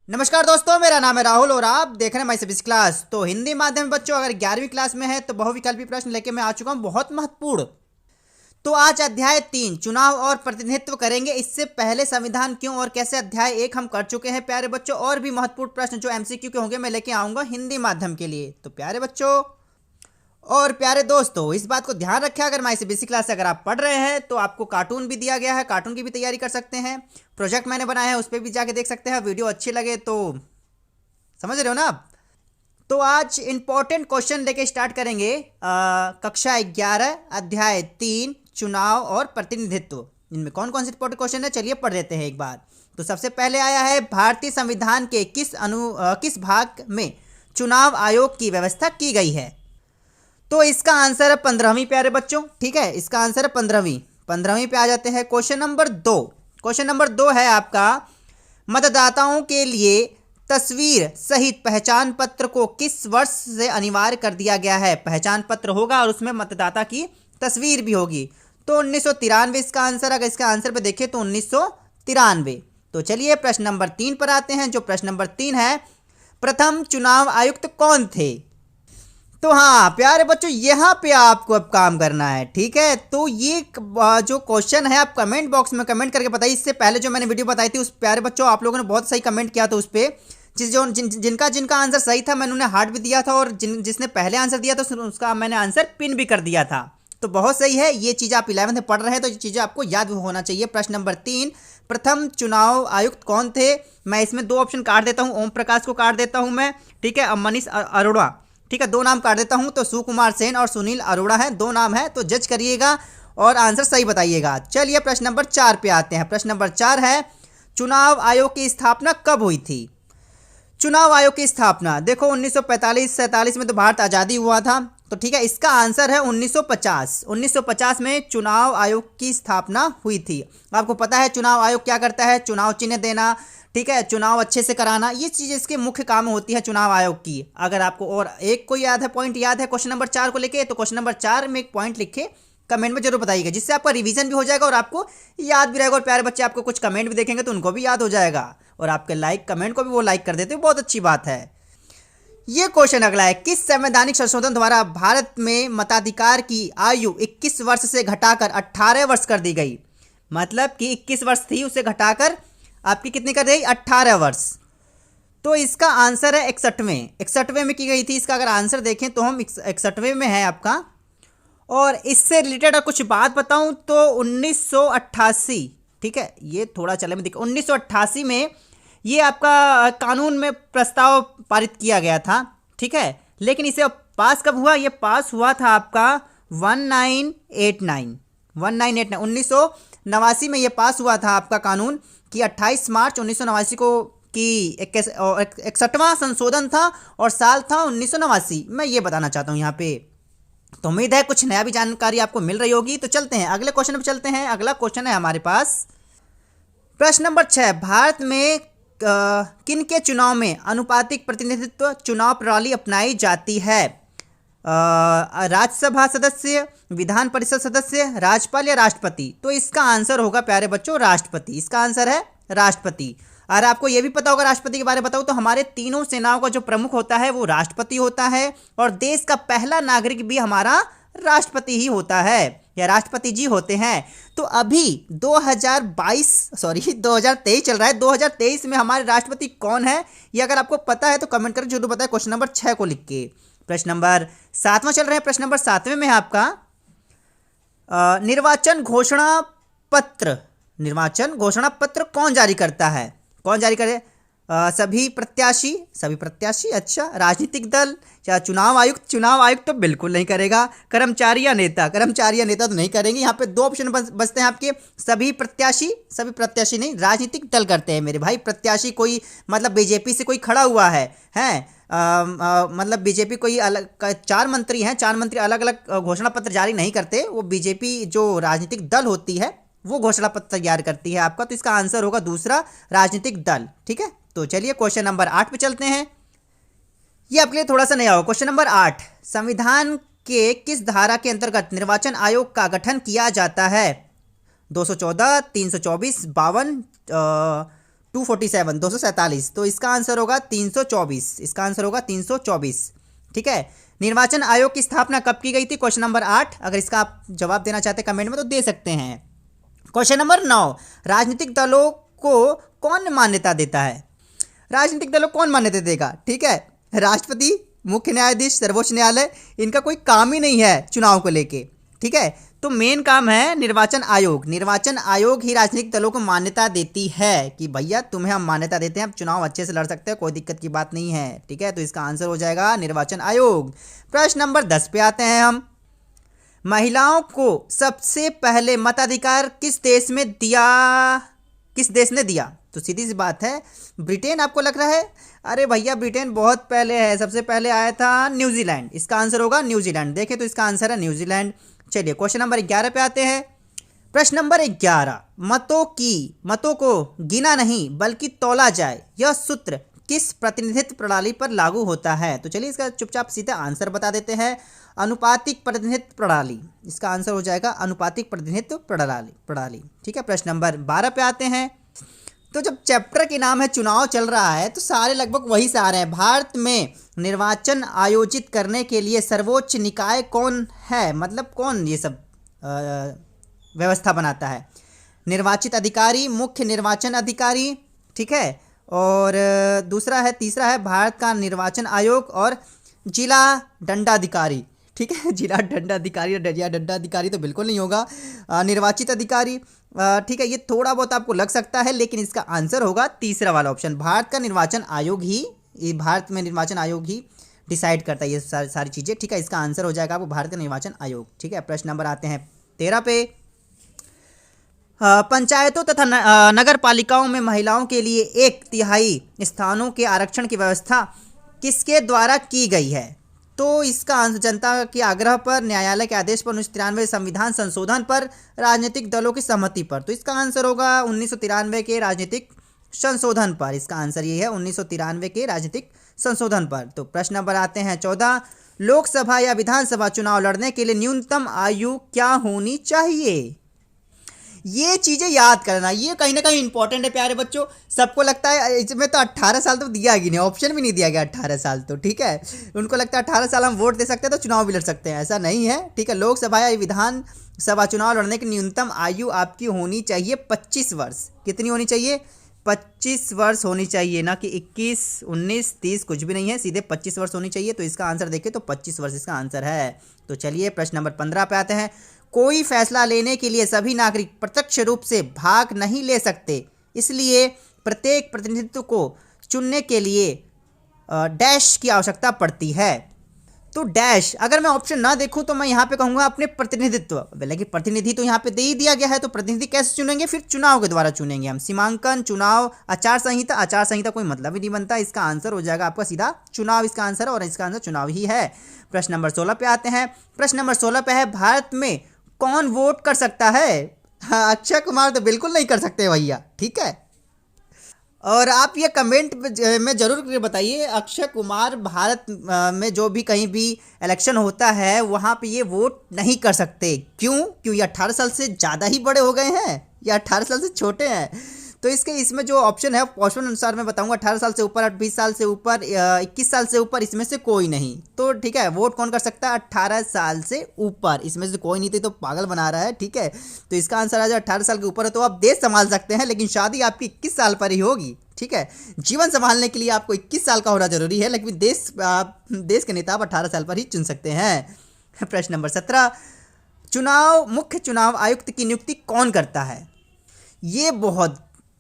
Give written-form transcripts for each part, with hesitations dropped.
नमस्कार दोस्तों, मेरा नाम है राहुल और आप देख रहे हैं माई सब्जेक्ट क्लास। तो हिंदी माध्यम बच्चों अगर 11वीं क्लास में है तो बहुविकल्पी प्रश्न लेके मैं आ चुका हूं, बहुत महत्वपूर्ण। तो आज अध्याय 3 चुनाव और प्रतिनिधित्व करेंगे। इससे पहले संविधान क्यों और कैसे अध्याय 1 हम कर चुके हैं प्यारे बच्चों। और भी महत्वपूर्ण प्रश्न जो एमसीक्यू के होंगे मैं लेके आऊंगा हिंदी माध्यम के लिए। तो प्यारे बच्चों और प्यारे दोस्तों, इस बात को ध्यान रखें, अगर माई सीबीएसई क्लास से अगर आप पढ़ रहे हैं तो आपको कार्टून भी दिया गया है, कार्टून की भी तैयारी कर सकते हैं। प्रोजेक्ट मैंने बनाया है उस पर भी जाके देख सकते हैं। वीडियो अच्छी लगे तो समझ रहे हो ना आप। तो आज इंपॉर्टेंट क्वेश्चन लेके स्टार्ट करेंगे। कक्षा 11 अध्याय 3 चुनाव और प्रतिनिधित्व। इनमें कौन कौन से इंपॉर्टेंट क्वेश्चन है, चलिए पढ़ लेते हैं एक बार। तो सबसे पहले आया है, भारतीय संविधान के किस भाग में चुनाव आयोग की व्यवस्था की गई है। तो इसका आंसर है 15वीं प्यारे बच्चों। ठीक है, इसका आंसर है 15वीं पे आ जाते हैं। क्वेश्चन नंबर 2 है आपका, मतदाताओं के लिए तस्वीर सहित पहचान पत्र को किस वर्ष से अनिवार्य कर दिया गया है। पहचान पत्र होगा और उसमें मतदाता की तस्वीर भी होगी। तो 1993 इसका आंसर। अगर इसका आंसर पे देखें तो 1993। तो चलिए प्रश्न नंबर 3 पर आते हैं। जो प्रश्न नंबर 3 है, प्रथम चुनाव आयुक्त कौन थे। तो हाँ प्यारे बच्चों, यहाँ पे आपको अब काम करना है। ठीक है, तो ये जो क्वेश्चन है आप कमेंट बॉक्स में कमेंट करके बताइए। इससे पहले जो मैंने वीडियो बताई थी उस प्यारे बच्चों आप लोगों ने बहुत सही कमेंट किया था उस पर। जिनका आंसर सही था मैंने उन्हें हार्ट भी दिया था, और जिसने पहले आंसर दिया था उसका मैंने आंसर पिन भी कर दिया था। तो बहुत सही है, ये चीज़ आप 11th में पढ़ रहे हैं तो ये चीज़ें आपको याद होना चाहिए। प्रश्न नंबर 3, प्रथम चुनाव आयुक्त कौन थे। मैं इसमें 2 ऑप्शन काट देता हूँ, ओम प्रकाश को काट देता हूँ मैं। ठीक है, अब मनीष अरोड़ा। ठीक है, 2 नाम काट देता हूं। तो सुकुमार सेन और सुनील अरोड़ा है, 2 नाम है। तो जज करिएगा और आंसर सही बताइएगा। चलिए प्रश्न नंबर 4 पे आते हैं। प्रश्न नंबर 4 है, चुनाव आयोग की स्थापना कब हुई थी। चुनाव आयोग की स्थापना देखो 1945-47 में तो भारत आज़ादी हुआ था। तो ठीक है, इसका आंसर है 1950 में चुनाव आयोग की स्थापना हुई थी। आपको पता है चुनाव आयोग क्या करता है, चुनाव चिन्ह देना, ठीक है, चुनाव अच्छे से कराना, ये चीज़ इसके मुख्य काम होती है चुनाव आयोग की। अगर आपको और एक कोई याद है, पॉइंट याद है क्वेश्चन नंबर 4 को लेके, तो क्वेश्चन नंबर 4 में एक पॉइंट लिखे कमेंट में जरूर बताइएगा, जिससे आपका रिवीजन भी हो जाएगा और आपको याद भी रहेगा। और प्यारे बच्चे आपको कुछ कमेंट भी देखेंगे तो उनको भी याद हो जाएगा, और आपके लाइक कमेंट को भी वो लाइक कर देते हैं, बहुत अच्छी बात है। ये क्वेश्चन अगला है, किस संवैधानिक संशोधन द्वारा भारत में मताधिकार की आयु 21 वर्ष से घटाकर 18 वर्ष कर दी गई। मतलब कि 21 वर्ष थी, उसे घटाकर आपकी कितनी कर दी, 18 वर्ष। तो इसका आंसर है 61वें में की गई थी। इसका अगर आंसर देखें तो हम 61वें में है आपका। और इससे रिलेटेड कुछ बात बताऊं तो 1988, ठीक है, ये थोड़ा चले में दिखा, 1988 में ये आपका कानून में प्रस्ताव पारित किया गया था। ठीक है, लेकिन इसे पास कब हुआ, ये पास हुआ था आपका 1989 1989 में ये पास हुआ था आपका कानून कि 28 मार्च 1989 को कि 61वां संशोधन था और साल था 1989। मैं ये बताना चाहता हूँ यहाँ पे। तो उम्मीद है कुछ नया भी जानकारी आपको मिल रही होगी। तो चलते हैं अगले क्वेश्चन पे चलते हैं। अगला क्वेश्चन है हमारे पास प्रश्न नंबर 6, भारत में किन के चुनाव में अनुपातिक प्रतिनिधित्व चुनाव प्रणाली अपनाई जाती है। राज्यसभा सदस्य, विधान परिषद सदस्य, राज्यपाल या राष्ट्रपति। तो इसका आंसर होगा प्यारे बच्चों राष्ट्रपति। इसका आंसर है राष्ट्रपति। और आपको यह भी पता होगा, राष्ट्रपति के बारे में बताऊं तो हमारे तीनों सेनाओं का जो प्रमुख होता है वो राष्ट्रपति होता है, और देश का पहला नागरिक भी हमारा राष्ट्रपति ही होता है या राष्ट्रपति जी होते हैं। तो अभी 2023 चल रहा है, 2023 में हमारे राष्ट्रपति कौन है, ये अगर आपको पता है तो कमेंट करके जरूर बताएं क्वेश्चन नंबर 6 को लिख के। प्रश्न नंबर 7वां चल रहा है। प्रश्न नंबर 7वें में है आपका निर्वाचन घोषणा पत्र कौन जारी करता है। कौन जारी करे, सभी प्रत्याशी, अच्छा, राजनीतिक दल या चुनाव आयुक्त तो बिल्कुल नहीं करेगा। कर्मचारी या नेता तो नहीं करेंगे। यहाँ पे 2 ऑप्शन बचते हैं आपके, सभी प्रत्याशी नहीं, राजनीतिक दल करते हैं मेरे भाई। प्रत्याशी कोई मतलब बीजेपी से कोई खड़ा हुआ है मतलब बीजेपी कोई अलग 4 मंत्री हैं, 4 मंत्री अलग अलग घोषणा पत्र जारी नहीं करते, वो बीजेपी जो राजनीतिक दल होती है वो घोषणा पत्र तैयार करती है आपका। तो इसका आंसर होगा दूसरा, राजनीतिक दल। ठीक है, तो चलिए क्वेश्चन नंबर 8 पे चलते हैं। ये आपके लिए थोड़ा सा नया हो। क्वेश्चन नंबर 8, संविधान के किस धारा के अंतर्गत निर्वाचन आयोग का गठन किया जाता है। 214, 324, 52, 247, तो इसका आंसर होगा 324, इसका आंसर होगा 324। ठीक है। निर्वाचन आयोग की स्थापना कब की गई थी? Question number 8। अगर इसका आप जवाब देना चाहते हैं कमेंट में तो दे सकते हैं। क्वेश्चन नंबर 9, राजनीतिक दलों को कौन मान्यता देता है? राजनीतिक दलों को कौन मान्यता देगा? ठीक है, राष्ट्रपति, मुख्य न्यायाधीश, सर्वोच्च न्यायालय, इनका कोई काम ही नहीं है चुनाव को लेके। ठीक है, तो मेन काम है निर्वाचन आयोग। निर्वाचन आयोग ही राजनीतिक दलों को मान्यता देती है कि भैया तुम्हें हम मान्यता देते हैं, आप चुनाव अच्छे से लड़ सकते हो, कोई दिक्कत की बात नहीं है। ठीक है, तो इसका आंसर हो जाएगा निर्वाचन आयोग। प्रश्न नंबर 10 पे आते हैं हम। महिलाओं को सबसे पहले मताधिकार किस देश में दिया, किस देश ने दिया? तो सीधी सी बात है, ब्रिटेन आपको लग रहा है? अरे भैया ब्रिटेन बहुत पहले है, सबसे पहले आया था न्यूजीलैंड। इसका आंसर होगा न्यूजीलैंड। देखें तो इसका आंसर है न्यूजीलैंड। चलिए क्वेश्चन नंबर 11 पे आते हैं। प्रश्न नंबर 11, मतों को गिना नहीं बल्कि तौला जाए, यह सूत्र किस प्रतिनिधित्व प्रणाली पर लागू होता है? तो चलिए इसका चुपचाप सीधा आंसर बता देते हैं, अनुपातिक प्रतिनिधित्व प्रणाली। इसका आंसर हो जाएगा अनुपातिक प्रतिनिधित्व प्रणाली। ठीक है, प्रश्न नंबर 12 पे आते हैं। तो जब चैप्टर के नाम है चुनाव चल रहा है तो सारे लगभग वही से आ रहे हैं। भारत में निर्वाचन आयोजित करने के लिए सर्वोच्च निकाय कौन है? मतलब कौन ये सब व्यवस्था बनाता है? निर्वाचित अधिकारी, मुख्य निर्वाचन अधिकारी। ठीक है, और तीसरा है भारत का निर्वाचन आयोग और जिला दंडाधिकारी। ठीक है, जिला दंडाधिकारी या दंडाधिकारी तो बिल्कुल नहीं होगा, निर्वाचित अधिकारी। ठीक है, ये थोड़ा बहुत आपको लग सकता है, लेकिन इसका आंसर होगा तीसरा वाला ऑप्शन। भारत में निर्वाचन आयोग ही डिसाइड करता है ये सारी चीज़ें। ठीक है, इसका आंसर हो जाएगा आपको भारत का निर्वाचन आयोग। ठीक है, प्रश्न नंबर आते हैं 13 पे। पंचायतों तथा नगर पालिकाओं में महिलाओं के लिए 1/3 स्थानों के आरक्षण की व्यवस्था किसके द्वारा की गई है? तो इसका आंसर जनता के आग्रह पर, न्यायालय के आदेश पर, 1993 संविधान संशोधन पर, राजनीतिक दलों की सहमति पर। तो इसका आंसर होगा 1993 के राजनीतिक संशोधन पर। इसका आंसर ये है 1993 के राजनीतिक संशोधन पर। तो प्रश्न नंबर आते हैं 14, लोकसभा या विधानसभा चुनाव लड़ने के लिए न्यूनतम आयु क्या होनी चाहिए? ये चीज़ें याद करना, ये कहीं ना कहीं इंपॉर्टेंट है प्यारे बच्चों। सबको लगता है इसमें तो 18 साल तो दिया ही नहीं, ऑप्शन भी नहीं दिया गया 18 साल तो। ठीक है, उनको लगता है 18 साल हम वोट दे सकते हैं तो चुनाव भी लड़ सकते हैं, ऐसा नहीं है। ठीक है, लोकसभा या विधानसभा चुनाव लड़ने की न्यूनतम आयु आपकी होनी चाहिए 25 वर्ष। कितनी होनी चाहिए? 25 वर्ष होनी चाहिए, ना कि 21, 19, 30 कुछ भी नहीं है, सीधे 25 वर्ष होनी चाहिए। तो इसका आंसर देखें तो 25 वर्ष इसका आंसर है। तो चलिए प्रश्न नंबर 15 पे आते हैं। कोई फैसला लेने के लिए सभी नागरिक प्रत्यक्ष रूप से भाग नहीं ले सकते, इसलिए प्रत्येक प्रतिनिधित्व को चुनने के लिए डैश की आवश्यकता पड़ती है। तो डैश अगर मैं ऑप्शन ना देखूं तो मैं यहाँ पे कहूँगा अपने प्रतिनिधित्व, लेकिन प्रतिनिधि तो यहाँ पे दे ही दिया गया है, तो प्रतिनिधि कैसे चुनेंगे? फिर चुनाव के द्वारा चुनेंगे हम। सीमांकन, चुनाव, आचार संहिता कोई मतलब ही नहीं बनता। इसका आंसर हो जाएगा आपका सीधा चुनाव, इसका आंसर, और इसका आंसर चुनाव ही है। प्रश्न नंबर 16 पे आते हैं। प्रश्न नंबर 16 पे है, भारत में कौन वोट कर सकता है? हाँ, अक्षय कुमार तो बिल्कुल नहीं कर सकते भैया। ठीक है, और आप ये कमेंट में ज़रूर बताइए, अक्षय कुमार भारत में जो भी कहीं भी इलेक्शन होता है वहाँ पे ये वोट नहीं कर सकते। क्यों? ये 18 साल से ज़्यादा ही बड़े हो गए हैं या 18 साल से छोटे हैं? तो इसमें जो ऑप्शन है ऑप्शन अनुसार मैं बताऊंगा, 18 साल से ऊपर, 20 साल से ऊपर, 21 साल से ऊपर, इसमें से कोई नहीं। तो ठीक है, वोट कौन कर सकता है? 18 साल से ऊपर, इसमें से कोई नहीं थी तो पागल बना रहा है। ठीक है, तो इसका आंसर आ जाए 18 साल के ऊपर है तो आप देश संभाल सकते हैं, लेकिन शादी आपकी 21 साल पर ही होगी। ठीक है, जीवन संभालने के लिए आपको 21 साल का होना जरूरी है, लेकिन देश के नेता आप 18 साल पर ही चुन सकते हैं। प्रश्न नंबर 17, मुख्य चुनाव आयुक्त की नियुक्ति कौन करता है? ये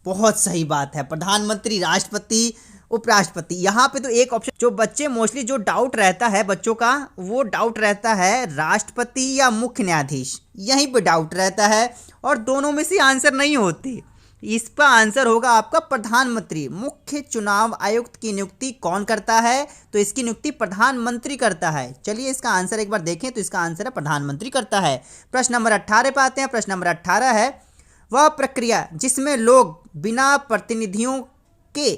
बहुत सही बात है, प्रधानमंत्री, राष्ट्रपति, उपराष्ट्रपति। यहाँ पे तो एक ऑप्शन जो बच्चे मोस्टली जो डाउट रहता है बच्चों का, वो डाउट रहता है राष्ट्रपति या मुख्य न्यायाधीश, यहीं पे डाउट रहता है, और दोनों में से आंसर नहीं होती। इसका आंसर होगा आपका प्रधानमंत्री। मुख्य चुनाव आयुक्त की नियुक्ति कौन करता है? तो इसकी नियुक्ति प्रधानमंत्री करता है। चलिए इसका आंसर एक बार देखें, तो इसका आंसर है प्रधानमंत्री करता है। प्रश्न नंबर 18 पे आते हैं। प्रश्न नंबर 18 है, वह प्रक्रिया जिसमें लोग बिना प्रतिनिधियों के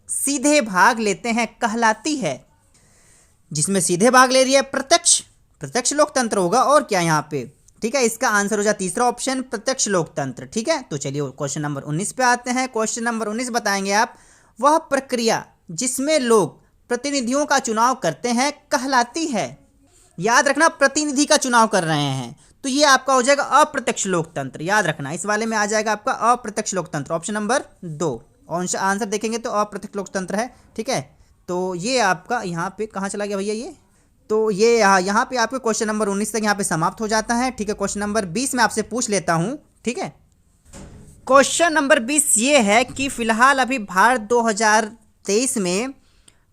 सीधे भाग लेते हैं कहलाती है? जिसमें सीधे भाग ले रही है प्रत्यक्ष लोकतंत्र होगा, और क्या यहाँ पे ठीक है, इसका आंसर हो जाए तीसरा ऑप्शन प्रत्यक्ष लोकतंत्र। ठीक है, तो चलिए क्वेश्चन नंबर 19 पे आते हैं। क्वेश्चन नंबर 19 बताएंगे आप, वह प्रक्रिया जिसमें लोग प्रतिनिधियों का चुनाव करते हैं कहलाती है। याद रखना, प्रतिनिधि का चुनाव कर रहे हैं, तो ये आपका हो जाएगा अप्रत्यक्ष लोकतंत्र। याद रखना, इस वाले में आ जाएगा आपका अप्रत्यक्ष लोकतंत्र, ऑप्शन नंबर 2। आंसर देखेंगे तो अप्रत्यक्ष लोकतंत्र है। ठीक है, तो ये आपका यहाँ पे कहाँ चला गया भैया ये, तो ये यहाँ पे आपके क्वेश्चन नंबर 19 तक यहाँ पे समाप्त हो जाता है। ठीक है, क्वेश्चन नंबर 20 में आपसे पूछ लेता हूँ। ठीक है, क्वेश्चन नंबर 20 ये है कि फिलहाल अभी भारत 2023 में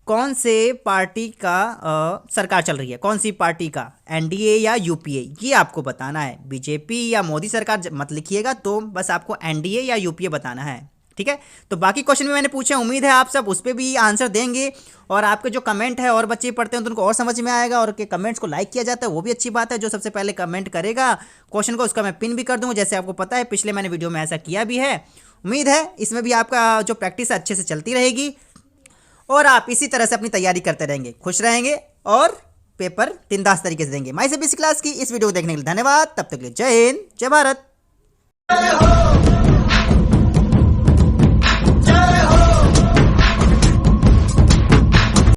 कौन से पार्टी का सरकार चल रही है, कौन सी पार्टी का, एनडीए या यूपीए, ये आपको बताना है। बीजेपी या मोदी सरकार मत लिखिएगा, तो बस आपको एनडीए या यूपीए बताना है। ठीक है, तो बाकी क्वेश्चन भी मैंने पूछे, उम्मीद है आप सब उस पर भी आंसर देंगे, और आपके जो कमेंट है और बच्चे पढ़ते हैं तो उनको और समझ में आएगा, और के कमेंट्स को लाइक किया जाता है वो भी अच्छी बात है। जो सबसे पहले कमेंट करेगा क्वेश्चन को, उसका मैं पिन भी कर दूंगा, जैसे आपको पता है पिछले मैंने वीडियो में ऐसा किया भी है। उम्मीद है इसमें भी आपका जो प्रैक्टिस है अच्छे से चलती रहेगी, और आप इसी तरह से अपनी तैयारी करते रहेंगे, खुश रहेंगे और पेपर बिंदास तरीके से देंगे। माई सीबीएसई क्लास की इस वीडियो को देखने के लिए धन्यवाद। तब तक के लिए जय हिंद, जय भारत।